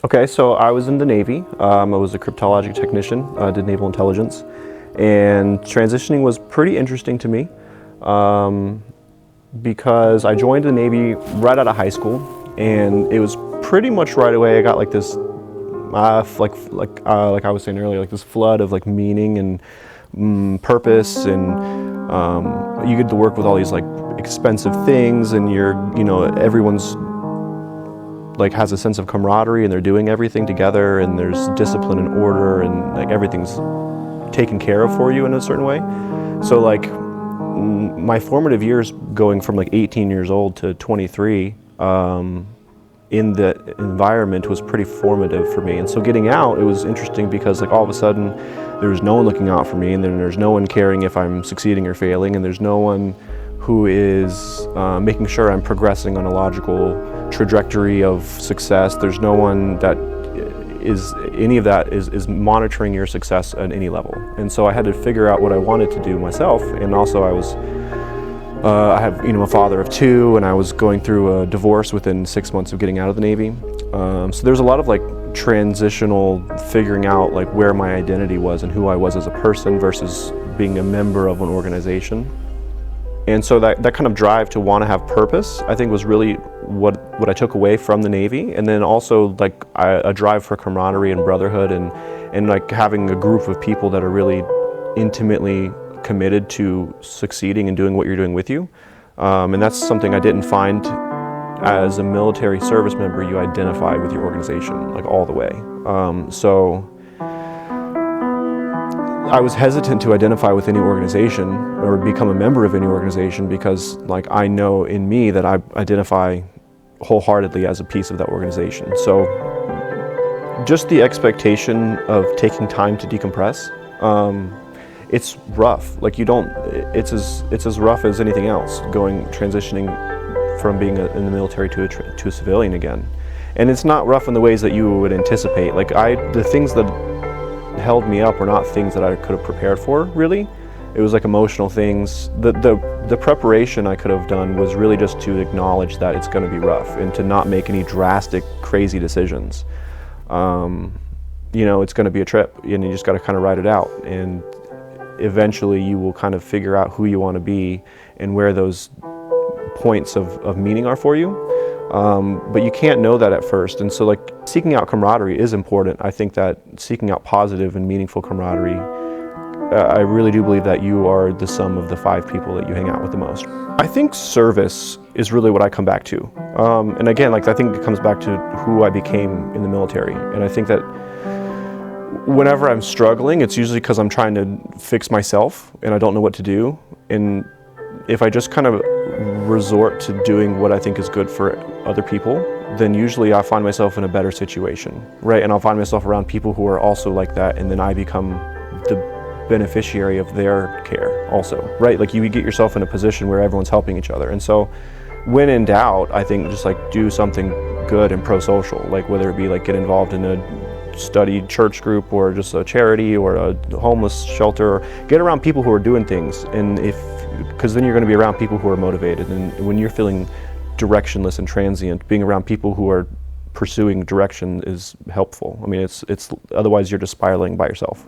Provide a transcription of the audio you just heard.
Okay, so I was in the Navy. I was a cryptology technician, did naval intelligence, and transitioning was pretty interesting to me because I joined the Navy right out of high school, and it was pretty much right away I got like this, like I was saying earlier, like this flood of like meaning and purpose, and you get to work with all these like expensive things, and everyone's like has a sense of camaraderie, and they're doing everything together, and there's discipline and order, and like everything's taken care of for you in a certain way. So like my formative years going from like 18 years old to 23 in the environment was pretty formative for me. And so getting out, it was interesting because like all of a sudden there's no one looking out for me, and then there's no one caring if I'm succeeding or failing, and there's no one who is making sure I'm progressing on a logical trajectory of success. There's no one that is monitoring your success at any level. And so I had to figure out what I wanted to do myself. And also I have a father of two, and I was going through a divorce within 6 months of getting out of the Navy. So there's a lot of like transitional figuring out like where my identity was and who I was as a person versus being a member of an organization. And so that kind of drive to want to have purpose, I think, was really what I took away from the Navy. And then also like a drive for camaraderie and brotherhood, and like having a group of people that are really intimately committed to succeeding and doing what you're doing with you. And that's something I didn't find as a military service member. You identify with your organization like all the way. So I was hesitant to identify with any organization or become a member of any organization because like I know in me that I identify wholeheartedly as a piece of that organization. So just the expectation of taking time to decompress, it's rough. Like it's as rough as anything else, transitioning from being in the military to a civilian again. And it's not rough in the ways that you would anticipate. Like the things that held me up were not things that I could have prepared for, really. It was like emotional things. The preparation I could have done was really just to acknowledge that it's going to be rough and to not make any drastic, crazy decisions. It's going to be a trip, and you just got to kind of ride it out. And eventually you will kind of figure out who you want to be and where those points of meaning are for you. But you can't know that at first. And so like seeking out camaraderie is important. I think that seeking out positive and meaningful camaraderie, I really do believe that you are the sum of the 5 people that you hang out with the most. I think service is really what I come back to. And again, like I think it comes back to who I became in the military. And I think that whenever I'm struggling, it's usually because I'm trying to fix myself and I don't know what to do. And if I just kind of resort to doing what I think is good for other people, then usually I find myself in a better situation, right? And I'll find myself around people who are also like that, and then I become the beneficiary of their care also, right? Like you get yourself in a position where everyone's helping each other. And so when in doubt, I think just like do something good and pro-social, like whether it be like get involved in a study church group or just a charity or a homeless shelter, or get around people who are doing things. And because then you're going to be around people who are motivated. And when you're feeling directionless and transient, being around people who are pursuing direction is helpful. I mean, it's otherwise you're just spiraling by yourself.